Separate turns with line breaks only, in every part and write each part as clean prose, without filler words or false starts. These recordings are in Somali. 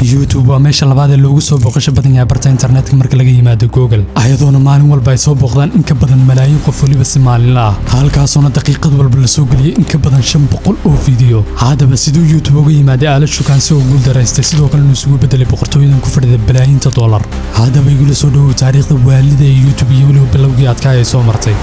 YouTube waa meesha labaad ee loogu soo booqasho badan yahay barta internetka marka laga yimaado Google ayadoona maalin walba ay soo booqdaan in ka badan malaayiin qof waliba si maalinle ah halkaasoo daqiiqad walba la soo galiyay in ka badan 500 oo video haddaba siduu YouTube uga yimaaday Aalad Shukaansi oo guul daraystay sidoo kale inuu isugu bedelay boqortooyada ku fadhida balaayiinta dollar haddaba igula soo dhawow taariikhda waalida ee YouTube iyo waliba bilowgii adkaa ay soo martay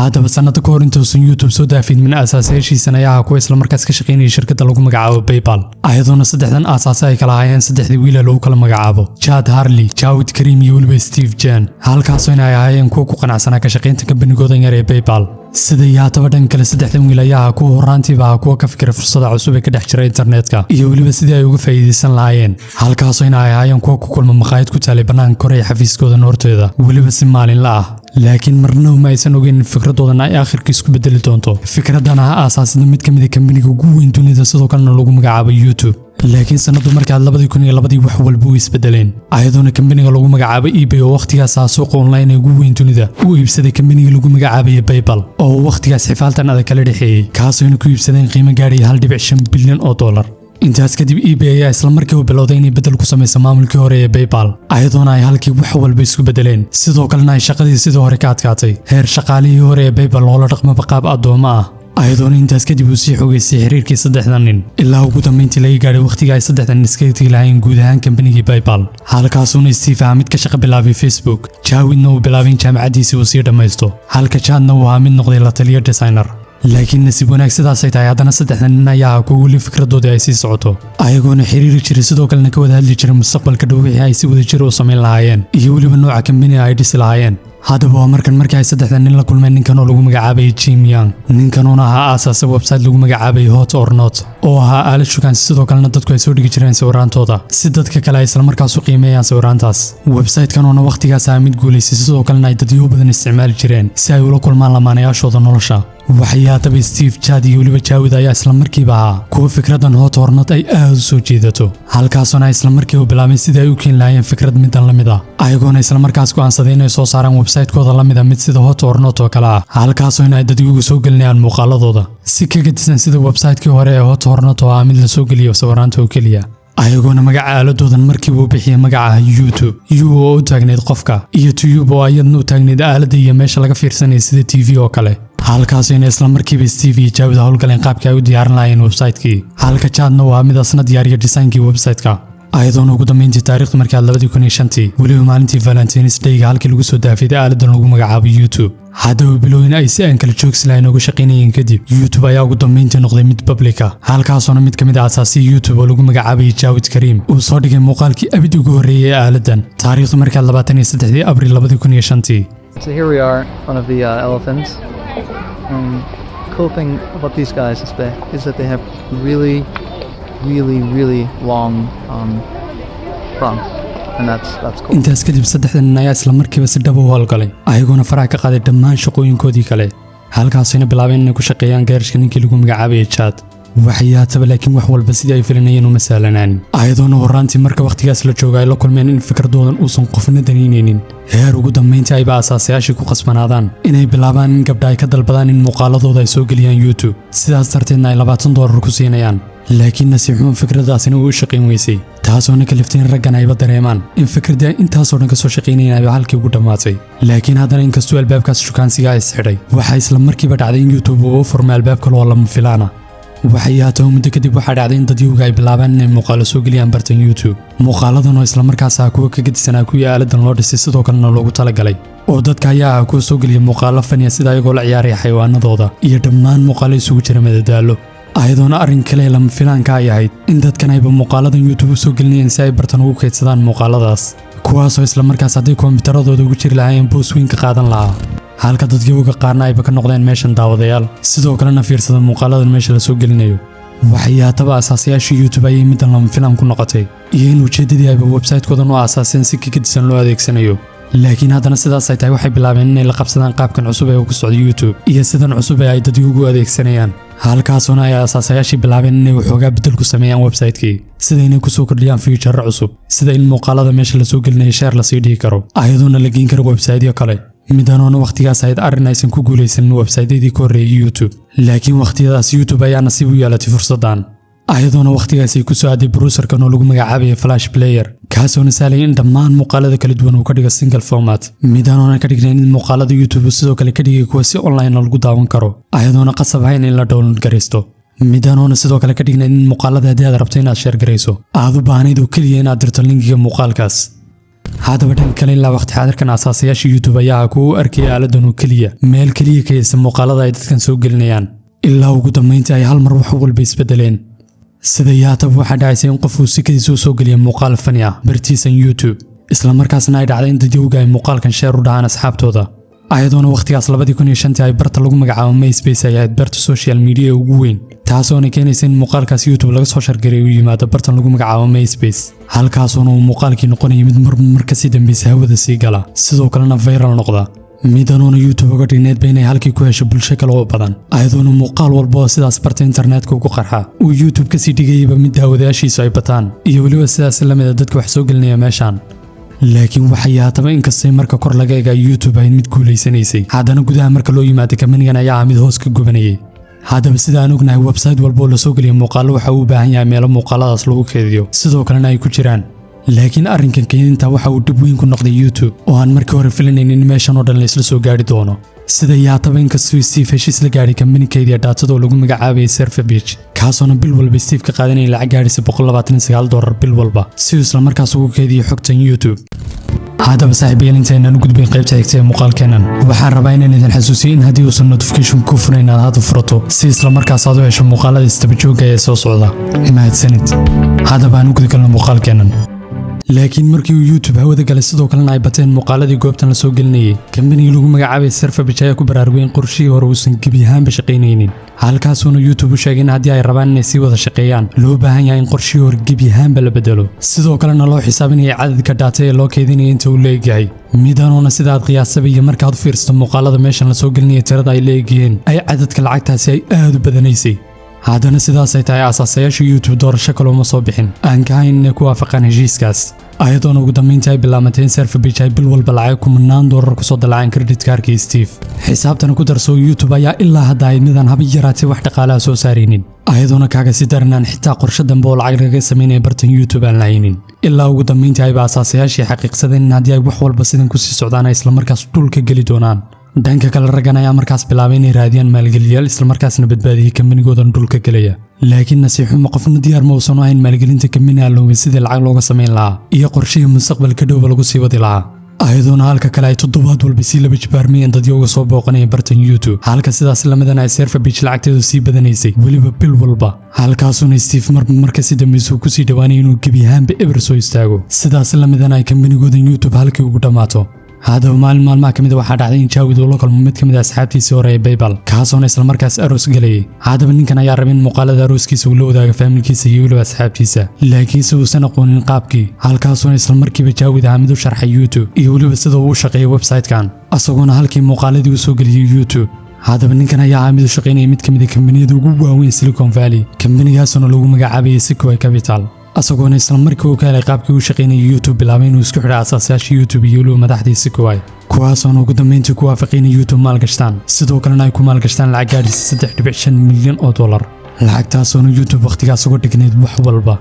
haddaba sanadka ka hor intuusan YouTube soo daafin min aasaasiyaashiisa ayaa ku isla markaas ka shaqeynayay shirkadda lagu magacaabo PayPal ayadoona saddexdan aasaas ay kala hayeen saddexdii wiil ee lagu kala magacaabo Chad Harley, Jawed Karim iyo waliba Steve Jan halkaasoo ay ahaayeen kuwa ku qanacsanaa ka shaqeynta kambanigooda yar ee PayPal sida yaataba dhan kale saddexdan wiil ayaa ku horaantiiba kuwa ka fikira fursada cusub ee ka dhex jira internetka iyo waliba sidii ay uga faa'iideysan lahaayeen halkaasoo ay ahaayeen kuwa ku kulma maqaayad ku taalay banaanka Korea xafiiskooda noorteeda waliba si maalinle ah laakiin marna ma aysan ogeyn fikradoodan ay aakhirkiis ku bedeli doonto fikradana aasaasida mid kamid ah companiga ugu weyn dunida sidoo kalena lagu magacaabo YouTube laakiin sanadu markaa 2002 wax walba u isbedeleen ayadoona companiga lagu magacaabo eBay oo waqtigaas suuqa online ee ugu weyn dunida uu iibsaday companiga lagu magacaabo PayPal oo waqtigaas xifaaltan adag kala dhixeeyay kaasoo ku iibsadeen qiimo gaadhay 1.5 bilyan oo dollar intaas kadib eBay ayaa isla markiiba bilowday inay bedel ku samayso maamulkii hore ee PayPal ayadoona ay halkii wax walba isku bedeleen sidoo kalena ay shaqadii sidoo hore ka adkaatay heer shaqaalihii hore ee PayPal loola dhaqmo qaab adooma ah ayadoona intaas kadib uu sii xogeysay xiriirkii saddexdan nin ilaa ugu dambeyntii laga gaadhay waqtiga ay saddexdan iskaga tagi lahaayeen guud ahaan kambanigii PayPal halkaasuna Steve mid ka shaqo bilaabay Facebook Jawedna uu bilaabay jaamacadiisii uu sii dhamaysto halka Chadna uu ahaa mid noqday la taliye designer laakiin nasiib wanaag sidaas ay tahay haddana saddexdan nin ayaa ku wali fikradooda ay sii socoto ayagoona xiriiri jiray sidoo kalena ka wada hadli jiray mustaqbalka dhow wixii ay si wada jir u samayn lahaayeen iyo waliba nooca company ay dhisi lahaayeen haddaba waa markii ay saddexdan nin la kulmeen ninkan oo lagu magacaabay Jim Young ninkanuna ahaa aasaasa website lagu magacaabay Hot or Not oo ahaa Aalad Shukaansi sidoo kalena dadku ay soo dhigi jireen sawiraantooda si dadka kale ay isla markaas u qiimeeyaan sawiraantaas website-kanuna waqtigaas mid guuleysay sidoo kalena ay dadyo badan isticmaali jireen si ay ula kulmaan lamaanayaashooda nolosha waxyaataba Steve Chad iyo waliba Jawed ayaa isla markiiba kuwa fikradan Hot or Not ay aad u soo jeedato halkaasoo ay isla markiiba bilaabeen sidii ay u keen lahaayeen fikrad midan la mid ah ayagoona isla markaas go'aansadeen inay soo saaraan website-kooda la mid ah mid sida Hot or Not oo kale ah halkaasoo ay dadku soo gelinayaan muuqaaladooda si kaga tirsan sida website-kii hore ee Hot or Not oo mid la soo geliyo sawiraanta oo kaliya ayagoona magaca aaladoodan markii uu bixiyay magaca YouTube oo u taagneed qofka iyo YouTube oo ayadna u taagneed aaladda iyo meesha laga fiirsanay sida TV oo kale halkaasoo in isla markiiba Steve iyo Jawed hawlgaleen qaabka ay u diyaarin lahaayeen website-kii halka Chadna waa mid asna diyaariyo design-kii website-ka ayadoona ugu dambeyntii taariikhda markaa 2005 waliba maalintii Valentine's Day-ga halkii lagu soo daafiyay aaladan lagu magacaabo YouTube haddaba bilowin ay si aan kala joogsi lahayn uga shaqeynayeen kadib YouTube ayaa ugu dambeyntii noqday mid public ah halkaasoo mid kamid ah aasaasii YouTube oo lagu magacaabay Jawed Karim uu soo dhigay muuqaalkii abid ugu horeeyay aaladan taariikhda markaa 23 Abriil 2005
So here we are, one of the elephants. Cool thing about these guys is that they have really long trunk, and that's cool.
intaas kadib saddexdan nin ayaa isla markiiba si dhab u hawlgalay ayagoona faraha ka qaaday dhammaan shaqooyinkoodii kale halkaasina bilaabeen inay ku shaqeeyaan gaarishka ninkii lagu magacaabay Chad waxyaataba laakiin wax walba sidii ay filanayeen uma sahlanaan ayadoona horaantii marka waqtigaas la joogay la kulmeen in fikradoodan uusan qofna danaynaynin heer ugu dambeyntii ay aasaasiyaashii ku qasbanaadaan inay bilaabaan in gabdha ay ka dalbadaan in muuqaaladooda ay soo geliyaan YouTube sidaas darteedna ay $20 ku siinayaan laakiin nasiib xumo fikradaasina uu shaqeyn weysay taasoo kaliftay in raggan ayba dareemaan in fikradda intaasoo dhan ka soo shaqeynayeen ay halkii ugu dhamaatay laakiin haddana inkastoo albaabkaas Shukaansiga is xidhay waxa isla markiiba dhacday in YouTube uu furmay albaab kale oo lama filaana waxyaataba muddo kadib waxaa dhacday in dadyoga ay bilaabaan inay muuqaalo soo geliyaan bartan YouTube muuqaaladan oo isla markaas kuwa ka gedisanaa kuwii aaladan loo dhisay sidoo kalena loogu talagalay oo dadka ayaa kuwa soo geliya muuqaalo faniya sida ayagoo la ciyaaraya xayawaanadooda iyo dhammaan muuqaalo isugu jira madadaalo ayadoona arrin kale lama filaanka ay ahayd in dadkan ayba muuqaaladan YouTube soo gelinayeen si ay bartan ugu kaydsadaan muuqaaladaas kuwaasoo isla markaas haddii kombiyuutarradooda ugu jiri lahaayeen boos weyn ka qaadan lahaa halka dadka qaarna ayba ka noqdeen meeshan daawadayaal sidoo kalena fiirsada muuqaaladan meesha la soo gelinayo waxyaataba aasaasiyaashii YouTube ayay midan lama filaan ku noqotay iyo in ujeedadii ayba website-koodan u aasaaseen si ka gedisan loo adeegsanayo laakiin haddana sidaas ay tahay waxay bilaabeen inay la qabsadaan qaabkan cusub ee ku socda YouTube iyo sidan cusub ee ay dadku ugu adeegsanayaan halkaasuna ay aasaasiyaashii bilaabeen inay waxoogaa bedel ku sameeyaan website-kii sida inay ku soo kordhiyaan feature cusub sida in muuqaalada meesha la soo gelinayo share la sii dhigi karo ayadoona la geyn karo website-yo kale midanoona waqtigaas ahayd arrin aysan ku guulaysanin websaydyadii ka horreeyay YouTube laakiin waqtiyadaas YouTube ayaa nasiib u yeelatay fursaddan ayadoona waqtigaas ay ku soo aaday browserkan oo lagu magacaabay Flash Player kaasoo saalay in dhammaan muuqaalada kala duwan uu ka dhigo single format midanoona ka dhignayn in muuqaalada YouTube sidoo kale ka dhigay kuwa si online lagu daawan karo ayadoona qasab ahayn in la download gareysto midanoona sidoo kale ka dhignayn in muuqaalada haddii aad rabto inaad share gareyso aad u baahnayd oo keliya inaad dirto linkiga muuqaalkaas haddaba dhan kale ilaa waqti xaadirkan asaasayaasha YouTube ayaa ku arkay aaladan oo keliya meel keliya ka haysa muuqaalada ay dadkan soo gelinayaan ilaa ugu dambeyntii ay hal mar wax walba isbedeleen sida yaatab waxaa dhacaysay in qofku si kadiisa u soo geliya muuqaal fani ah bartiisan YouTube isla markaasna ay dhacday in dadweyga ay muuqaalkan share u dhahaan asxaabtooda ayadoona waqtigaas 2005 ay barta lagu magacaabo MySpace ay ahayd barta social media ugu weyn taasoona keenaysa in muuqaalkaas YouTube laga soo shargaray uu yimaado bartan lagu magacaabo MySpace halkaasoona uu muuqaalkii noqonaya mid mar ka sii dambaysa hawada sii gala sidoo kalena viral noqda midanoona YouTube uga dhigneed inay halkii ku hesho bulsho kale oo badan ayadoona muuqaal walba oo sidaas barta internetka ugu qarxa uu YouTube ka sii dhigayba mid daawadayaashiisu ay bataan iyo weliba sidaas la mid ah dadka wax soo gelinaya meeshaan laakiin waxay yaataba inkastay marka kor laga eega YouTube ay mid guuleysanaysay haddana gudaha marka loo yimaado companigan ayaa mid hoos ka gubanayay haddaba sida aan ognahay website walba oo la soo geliyo muuqaalo waxa uu u baahan yahay meelo muuqaaladaas lagu keediyo sidoo kalena ay ku jiraan laakiin arrinkan keedinta waxa uu dib weyn ku noqday YouTube oo aan markii hore filanaynin in meeshan oo dhan la isla soo gaari doono sida yaataba inkastoo Steve heshiis la gaaray companiga daatada oo lagu magacaabay savfkmusic kaasoo bil walba Steve ka qaadanay lacag gaaraysa $129 bil walba si uu isla markaas ugu keediyo xogtan YouTube haddaba saaxiibayaal intaynaan u gudbin qaybta xigta ee muuqaalkeenan waxaan rabaa inaan idin xasuusiyo in haddii uusan notification ku furan aad hadda furato si isla markaas aad u hesho muuqaalada istaba joogga ee soo socda mahadsanid haddaba aan u gudgalno muuqaalkeenan laakiin markii uu YouTube hawada galay sidoo kalena ay bateen muuqaaladii goobtan la soo gelinayay companiga lagu magacaabay savfkmusic ayaa ku baraarugay in qorshihii hore uusan gebi ahaanba shaqaynaynin halkaasuna YouTube u sheegay in haddii ay rabaan inay sii wada shaqeeyaan loo baahan yahay in qorshihii hore gebi ahaanba la bedelo sidoo kalena loo xisaabinaya cadadka data ee loo keedinaya inta uu leeyahay midanoona sida aad qiyaasaba iyo markaad u fiirsato muuqaalada meeshan la soo gelinaya tirada ay leeyihiin ay cadadka lacagtaasi ay aad u badanaysay haddana sidaas ay tahay asaasayaasha YouTube doorasho kale uma soo bixin aan ka hayn inay ku waafaqaan heshiiskaas ayadoona ugu dambeyntii ay bilaabantay in savfkmusic ay bil walba lacag $10,000 ku soo dalacaan credit cardkii Steve xisaabtana ku darso YouTube ayaa ilaa hadda ay midaan haba yaraatay wax dhaqaalaha soo saaraynin ayadoona kaaga si daranaan xitaa qorshe dambe oo lacag laga sameynaya bartan YouTube aan lahaynin ilaa ugu dambeyntii ayba asaasayaashii xaqiiqsadeen in haddii ay wax walba sidan ku sii socdaan ay isla markaas dhulka geli doonaan dhanka kale raggan ayaa markaas bilaabay inay raadiyaan maalgeliyaal isla markaasna badbaadiyay companigoodan dhulka galaya laakiin nasiixuma qofna diyaar ma uusan u ahayn maalgelinta company aloowe sidii lacag looga samayn lahaa iyo qorshihii mustaqbalka dhowba lagu sii wadi lahaa ayadoona halka kale ay toddobaad walba sii laba jibaarmayeen dadyo uga soo booqanaya bartan YouTube halka sidaas lamadan ay savfkmusic lacagteedu sii badanaysay weliba bil walba halkaasuna Steve marka si dambaysu ku sii dhawaanay inuu gebi ahaanba eber soo istaago sidaas lamadan ay companigoodan YouTube halkii ugu dhammaato haddaba maalmaha ka mid waxaa dhacday in Jaawid uu la kulmo mid ka mid ah asxaabtiisii hore ee PayPal kaasoona isla markaas aroos galayay haddaba ninkan ayaa rabay in muuqaalada arooskiisa uu la wadaago familkiisa iyo weliba asxaabtiisa laakiinse uusan aqoonin qaabkii halkaasuna isla markiiba Jaawid ahaa mid u sharxay YouTube iyo weliba sida uu u shaqeeyo website-kan asagoona halkii muuqaaladii uu soo geliyay YouTube haddaba ninkan ayaa mid u shaqeynaya mid ka mid ah kambaniyada ugu waaweyn Silicon Valley kambanigaasuna lagu magacaabayay Siduu Capital asagoona isla markii uu ka helay qaabkii uu shaqeynayay YouTube bilaabay inuu isku xidho asaasayaasha YouTube iyo weliba madaxdii Siduu kuwaasoona ugu dambeyntii ku waafaqay inay YouTube maalgashtaan sidoo kalena ay ku maalgashtaan lacag gaadhaysa $3.5 milyan lacagtaasoona YouTube waqtigaas uga dhignayd wax walba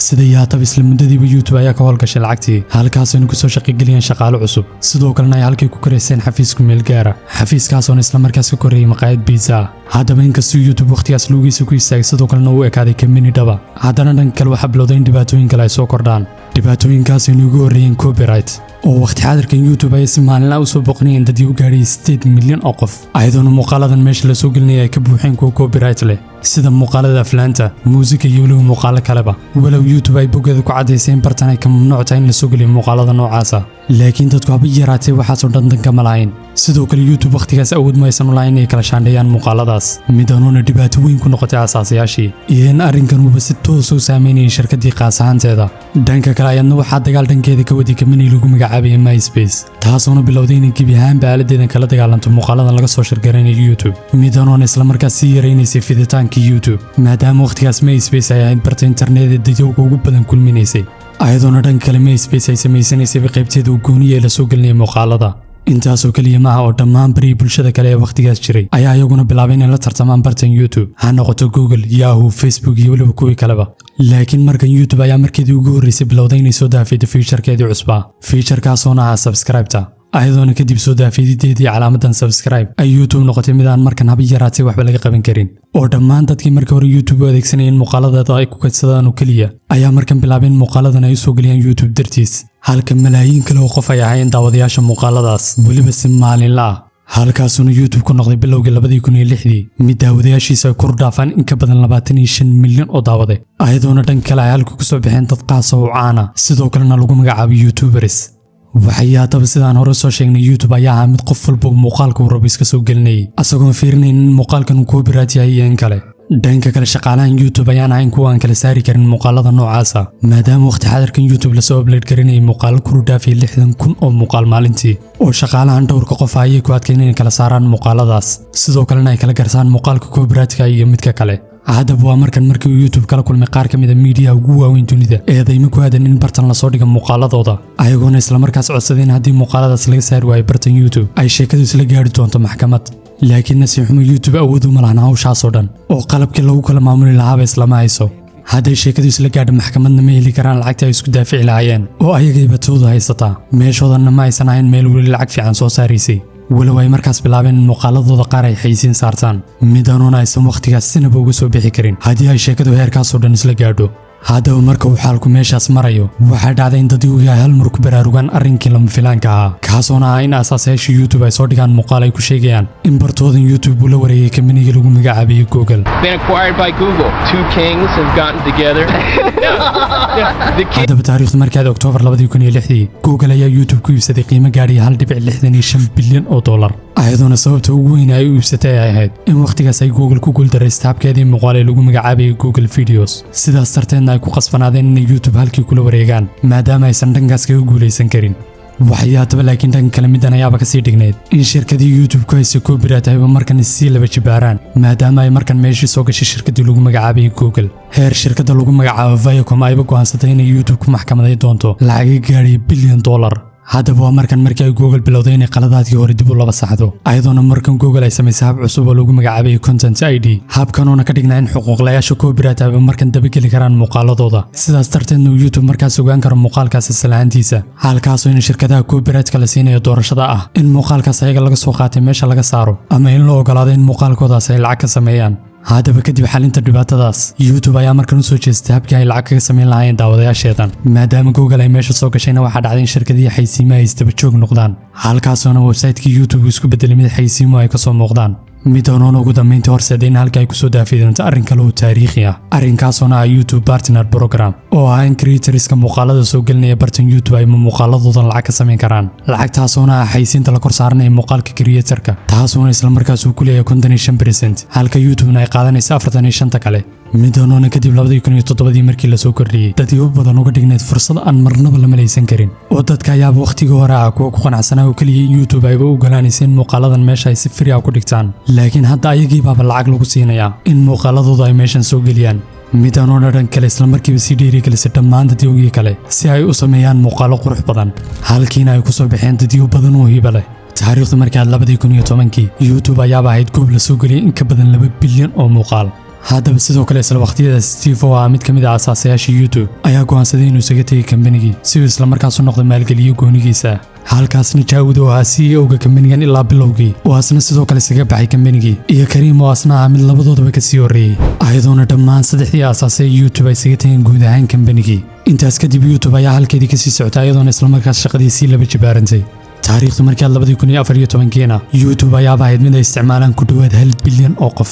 sida yaatab isla muddadiiba YouTube ayaa ka howlgashay lacagtii halkaasayna ku soo shaqageliyeen shaqaale cusub sidoo kalena ay halkii ku koreyseen xafiisku meel gaara xafiiskaasoona isla markaas ka koreeyay maqaayad pizza haddaba inkastoo YouTube waqtigaas lugiisa ku istaagay sidoo kalena uu ekaaday company dhaba haddana dhanka kale waxaa bilowday in dhibaatooyin kale ay soo kordhaan dhibaatooyinkaasayna ugu horreeyeen copyright oo waqti xaadirkan YouTube ay si maalinla u soo boqonayeen dad u gaadhay 8 milyan oo qof ayadoona muuqaaladan meesha la soo gelinaya ay ka buuxeen kuwa copyright leh sida muuqaalada aflaanta muusika iyo weliba muuqaalo kaleba walow YouTube ay bogeeda ku cadayseen bartan ay ka mamnuuc tahay in la soo geliyo muuqaalada noocaasa laakiin dadku haba yaraatay waxaasoo dhan danka ma lahayn sidoo kale YouTube waqtigaas awood ma aysan u lahayn inay kala shaandheeyaan muuqaaladaas midanoona dhibaato weyn ku noqotay asaasayaashii iyo in arrinkan uuba si toos u saameynayay shirkaddii qaas ahaanteeda dhanka kale ayadna waxaa dagaal dhankeeda ka wadi company lagu magacaabaya MySpace taasoona bilowday inay gebi ahaanba aaladeedan kala dagaalanto muuqaaladan laga soo shirgaranayo YouTube midanoona isla markaas sii yaraynaysay fiditaankii YouTube maadaama waqtigaas MySpace ay ahayd barta internet ee dadweyga ugu badan kulminaysay ayadoona dhanka kale MySpace ay samaysanaysay qaybteeda uu gooniye la soo gelinayay muuqaalada intaasoo keliya maaha oo dhammaan bari bulshada kale ee waqtigaas jiray ayaa iyaguna bilaabay inay la tartamaan bartan YouTube ha noqoto Google, Yahoo, Facebook iyo waliba kuwii kaleba laakiin markan YouTube ayaa markeedii ugu horeysay bilowday inay soo daafaydo feature-keedii cusbaa feature-kaasoo ah subscribe-ta ayadoona kadib soo daafidideedii calaamadan subscribe ay YouTube noqotay mid aan markan haba yaraatay waxba laga qaban karin oo dhammaan dadkii markii hore YouTube u adeegsanayeen muuqaaladeeda ay ku kaydsadaan oo kaliya ayaa markan bilaabeen muuqaaladan ay u soo geliyaan YouTube dartiis halka malaayiin kale oo qof ay ahaayeen daawadayaasha muuqaaladaas weliba si maalinla ah halkaasuna YouTube ku noqday bilowgii 2006 mid daawadayaashiisa ay kor dhaafaan in ka badan 25 milyan oo daawade ayadoona dhan kale ay halka ku soo bixeen dad qaas oo caana sidoo kalena lagu magacaabo YouTubers waxay haddaba sidaan hore soo sheegnay YouTube ayaa ahaa mid qof walba muuqaalka uu rabo iska soo gelinayay asagoon fiirinaynin in muuqaalkan uu copyright yahay iyo in kale dhanka kale shaqaalahan YouTube ayaan ahayn kuwa aan kala saari karin muuqaalada noocaasa maadaama waqti xadarkan YouTube lasoo upload garinayay muuqaalo kuru dhaafay 60,000 oo muuqaal maalintii oo shaqaalahan dhowrka qof ayay ku adkayn inay kala saaraan muuqaaladaas sidoo kalena ay kala garsaan muuqaalka copyright-ka iyo midka kale haddaba waa markan markii uu YouTube kala kulmay qaar ka mid ah media ugu waaweyn dunida eedayma ku aadan in bartan la soo dhigo muuqaaladooda ayagoona isla markaas codsadeen haddii muuqaaladaas laga saari waayo bartan YouTube ay sheekadu isla gaari doonto maxkamad laakiin nasiib xumo YouTube awood uma lahan hawshaasoo dhan oo qalabkii lagu kala maamuli lahaaba islama hayso hadday sheekadu isla gaadho maxkamadna ma heli karaan lacagta ay isku daafici lahaayeen oo ayagayba tooda haysataa meeshoodanna ma aysan ahayn meel weli lacag fiican soo saaraysay walow ay markaas bilaabeen in muuqaaladooda qaar ay xaysiin saartaan midaanoona aysan waqtigaas sinaba uga soo bixi karin haddii ay sheekadu heerkaasoo dhan isla gaadho haddaba marka uu xaalku meeshaas marayo waxaa dhacday in dadii ay hal mar ku baraarugaan arrinkii lama filaanka ahaa kaasoona ah in asaasayaasha YouTube ay soo dhigaan muuqaal ay ku sheegayaan in bartoodan YouTube uu la wareegay companiga lagu magacaabayay Google
been acquired by Google. Two kings have gotten together.
haddaba taariikhdu markaad Oktoobar 2006 Google ayaa YouTube ku iibsaday qiimo gaadhay 1.65 bilyan oo dollar ayadoona sababta ugu weyn ay u iibsatay ay ahayd in waqtigaas ay Google ku guuldareystay habkeedii muuqaal ee lagu magacaabayay Google Videos sidaas darteedna ay ku qasbanaadeen in YouTube halkii kula wareegaan maadaama aysan dhankaas kaga guulaysan karin waxay haddaba laakiin dhanka kale midan ayaaba kasii dhigneyd in shirkadii YouTube ku haysa copyright ayba markan sii laba jibaaraan maadaama ay markan meeshii soo gashay shirkadii lagu magacaabayay Google heer shirkadda lagu magacaabo Viacom ayba go'aansatay inay YouTube ku maxkamaday doonto lacag gaadhay bilyan dollar haddaba waa markan markii ay Google bilowday inay qaladaadkii hore dib u laba saxdo ayadoona markan Google ay samaysay hab cusub oo lagu magacaabayay Content ID habkanoona ka dhignaa in xuquuqlayaasha copyright ayba markan dabageli karaan muuqaaladooda sidaas darteedna uu YouTube markaas ogaan karo muuqaalkaas islaantiisa halkaasoo in shirkadaha copyright-ka la siinayo doorashada ah in muuqaalkaas ayaga laga soo qaatay meesha laga saaro ama in la ogolaado in muuqaalkoodaas ay lacag ka sameeyaan haddaba kadib xalinta dhibaatadaas YouTube ayaa markan u soo jeestay habkii ay lacag kaga samayn lahaayeen daawadayaasheedan maadaama Google ay meesha soo gashayna waxaa dhacday in shirkadihii xaysiimaha ay isdaba joog noqdaan halkaasoona website-kii YouTube isku bedelay mid xaysiimo ay ka soo muuqdaan midoonoon ugu dambeyntii horseeday in halka ay ku soo daafidoonto arrin kale oo taariikhi ah arrinkaasona ah YouTube Partner Program oo ah in creatorska muuqaalada soo gelinaya bartan YouTube ay muuqaaladoodan lacag ka samayn karaan lacagtaasona ah xaysiinta la kor saaranaya muuqaalka creatorka taasuna isla markaas uu ku leeyahay 55% halka YouTube-na ay qaadanayso 45 kale midoonoona kadib 2007 markii la soo kordhiyay dadii u badan uga dhigneed fursad aan marnaba la malaysan karin oo dadka ayaaba waqtigii hore ah kuwa ku qanacsanaa oo kaliya YouTube ayba u ogolaanaysa in muuqaaladan meesha ay si free ah ku dhigtaan laakiin hadda ayagii baaba lacag lagu siinayaa in muuqaaladooda ay meeshan soo geliyaan midanoona dhan kale isla markiiba sii dhiirigelisay dhammaan dadyoogii kale si ay u sameeyaan muuqaalo qurux badan halkiina ay ku soo baxeen dadyo badan oo hiba leh taariikhdu markii 2010 YouTube ayaaba ahayd goob la soo geliyay in ka badan 2 bilyan oo muuqaal haddaba sidoo kale isla waqtiyadaas Steve oo ah mid ka mid ah asaasayaasha YouTube ayaa go'aansaday inuu isaga tagay companiga si uu isla markaas u noqdo maalgeliye goonigiisa halkaasna Jaawid oo ah CEO-ga companigan ilaa bilowgii oo asna sidoo kale isaga baxay companiga iyo Karim oo asna ah mid labadoodaba ka sii horeeyay ayadoona dhammaan saddexdii asaasay YouTube ay isaga tageen guud ahaan companiga intaas kadib YouTube ayaa halkeedii ka sii socotay ayadoona isla markaas shaqadiisii laba jibaarantay taariikhdu markii 2014 YouTube ayaaba ahayd mid ay isticmaalaan ku dhawaad 1 bilyan oo qof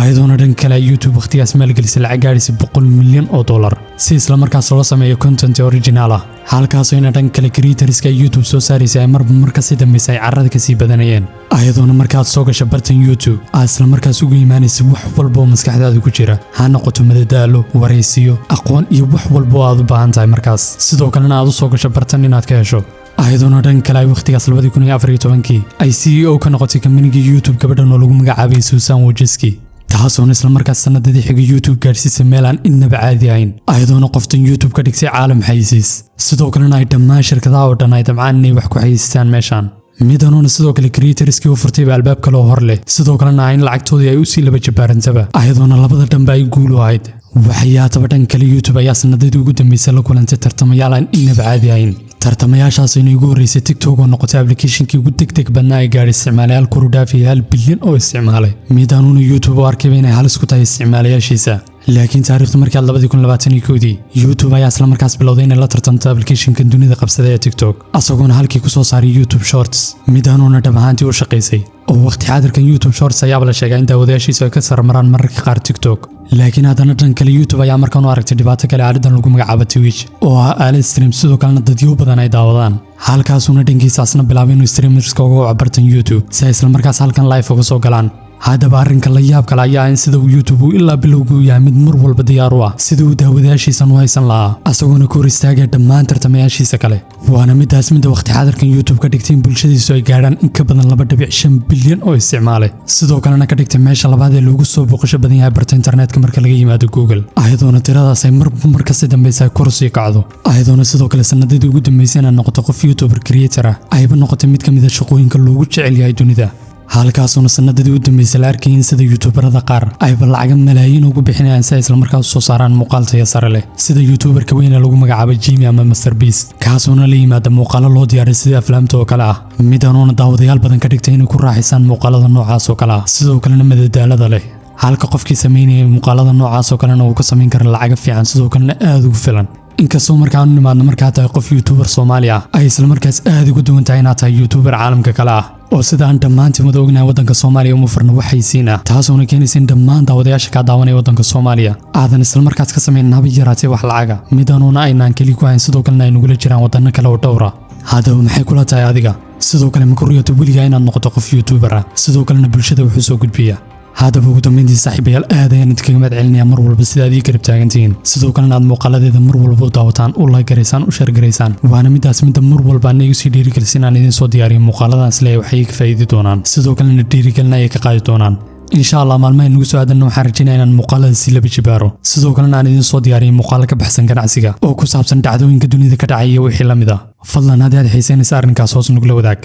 ayadoona dhan kale YouTube waqtigaas maalgelisay lacag gaadhaysa 100 milyan oo dollar si isla markaas loo sameeyo content original ah halkaasoo in dhan kale creatorska YouTube soo saaraysay ay marba marka si dambeysay carrada ka sii badanayeen ayadoona markaad soo gasho bartan YouTube aad isla markaas ugu imaanaysa wax walba oo maskaxdaada ku jira ha noqoto madadaalo wareysiyo aqoon iyo wax walba oo aad u baahan tahay markaas sidoo kalena aad u soo gasho bartan inaad ka hesho ayadoona dhan kale ay waqtigaas 2014 ay CEO ka noqotay companiga YouTube gabadhan oo lagu magacaabay Susan Wojcicki taasoo isla markaas sanadadii xigay YouTube gaarsiisay meel aan inaba caadi ahayn ayadoona qoftan YouTube ka dhigtay caalam xayisiis sidoo kalena ay dhammaan shirkadaha oo dhan ay dabcaan inay wax ku xayistaan meeshan midanuuna sidoo kale creatorskii u furtayba albaab kale oo hor leh sidoo kalena in lacagtoodii ay u sii laba jabaarantaba ayadoona labada dhanba ay guul u ahayd waxyaataba dhan kale YouTube ayaa sanadadii ugu dambeysay la kulantay tartamayaal aan inaba caadi ahayn tartamayaashaas inay ugu horeysay TikTok oo noqotay applicationkii ugu degdeg badnaa ee gaadhay isticmaalayaal kor u dhaafaya 1 bilyan oo isticmaalay midanuuna YouTube u arkay inay halis ku tahay isticmaalayaashiisa laakiin taariikhdu markii 2021 YouTube ayaa isla markaas bilowday inay la tartanto applicationka dunida qabsaday ee TikTok asagoona halkii ku soo saaray YouTube Shorts midanuuna dhab ahaantii u shaqeysay oo waqti xaadirkan YouTube Shorts ayaa la sheegay in daawadayaashiisu ay ka sarmaraan mararka qaar TikTok laakiin haddana dhan kale YouTube ayaa markaan u aragtay dhibaato kale aaladan lagu magacaabo Twitch oo ah aalad stream sidoo kalena dadyo badan ay daawadaan halkaasuna dhankiisaasna bilaabay inuu streamerska uga cabartan YouTube si ay isla markaas halkan live uga soo galaan haddaba arrinka la yaab kale ayaa in sida uu YouTube uu ilaa bilowgu yahay mid mar walba diyaar u ah sida uu daawadayaashiisan u haysan lahaa asagoona ka hor istaagaya dhammaan tartamayaashiisa kale waana midaas midda waqti xaadirkan YouTube ka dhigtay in bulshadiisu ay gaadhaan in ka badan 2.5 bilyan oo isticmaale sidoo kalena ka dhigtay meesha labaad ee loogu soo booqasho badan yahay barta internetka marka laga yimaado Google ayadoona tiradaas ay mar kasta dambeysay kor u sii kacdo ayadoona sidoo kale sanadadii ugu dambeysay inay noqoto qof YouTuber creator ah ayba noqotay mid ka mid ah shaqooyinka loogu jecel yahay dunida halkaasuna sanadadii u dambeysay la arkay in sida YouTuberada qaar ay lacag malaayiin ugu bixinayaan si ay isla markaas soo saaraan muuqaal tayo sare leh sida YouTuberka weyn ee lagu magacaabo Jimmy ama Mr Beast kaasuna la yimaada muuqaalo loo diyaariyay sida aflaamta oo kale ah midanuuna daawadayaal badan ka dhigtay inay ku raaxaystaan muuqaalada noocaas oo kale ah sidoo kalena madadaalada leh halka qofkii sameynaya muuqaalada noocaas oo kalena uu ka sameyn karo lacag fiican sidoo kalena aad ugu filan inkastoo markaan u nimaadno markaa tahay qof YouTuber Soomaali ah ay isla markaas aad ugu duwan tahay inaad tahay YouTuber caalamka kale ah oo sida aan dhammaantiin wada ognahay waddanka Soomaaliya uma furno waxay siinaa taasoo keenaysa in dhammaan daawadayaasha ka daawanaya waddanka Soomaaliya aadan isla markaas ka sameyn naba yaraatay wax lacaga midanuuna aynaan keli ku hayn sidoo kalena ay nugula jiraan waddanno kale oo dhowr ah haddaba maxay kula tahay adiga sidoo kale ma ku riyoto weligaa inaad noqoto qof YouTuber ah sidoo kalena bulshada wuxuu soo gudbiyaa haddaba ugu dambeyntii saaxiibayaal aad ayaan idinkaga mahadcelinayaa mar walba sida aad ii garab taagantihiin sidoo kalena aad muuqaaladeeda mar walba u daawataan u like garaysaan u share garaysaan waana midaas midda mar walba ana igu sii dhiirigelisa inaan idin soo diyaariyo muuqaaladaas le waxay ka faa'iidi doonaan sidoo kalena dhiirigelina ay ka qaadi doonaan insha Allah maalmaha nagu soo aadan waxaan rajaynayaa inaan muuqaalada si laba jibaaro sidoo kalena aan idin soo diyaariyo muuqaalo ka baxsan ganacsiga oo ku saabsan dhacdooyinka dunida ka dhacaya iyo wixii la mid ah fadlan haddii aad xiisaynaysa arrinkaas hoos nagula wadaag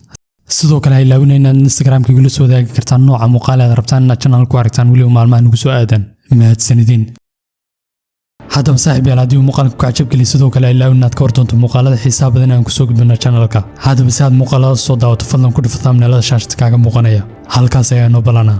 sidoo kale ay laawina inaad Instagramka igula soo wadaagi kartaan nooca muuqaal aad rabtaan inaad channel ku aragtaan weli maalmaha nagu soo aadan mahadsanidin haddaba saaxiibayaal haddii muuqaalka ku cajab geliyo sidoo kale ay laawina inaad ka hor doonto muuqaalada xiisaha badan aan ku soo gudbino channelka haddaba si aad muuqaalada soo daawato fadlan ku dhufo thumbnailada shaashada kaaga muuqanaya halkaas ayaa noo balana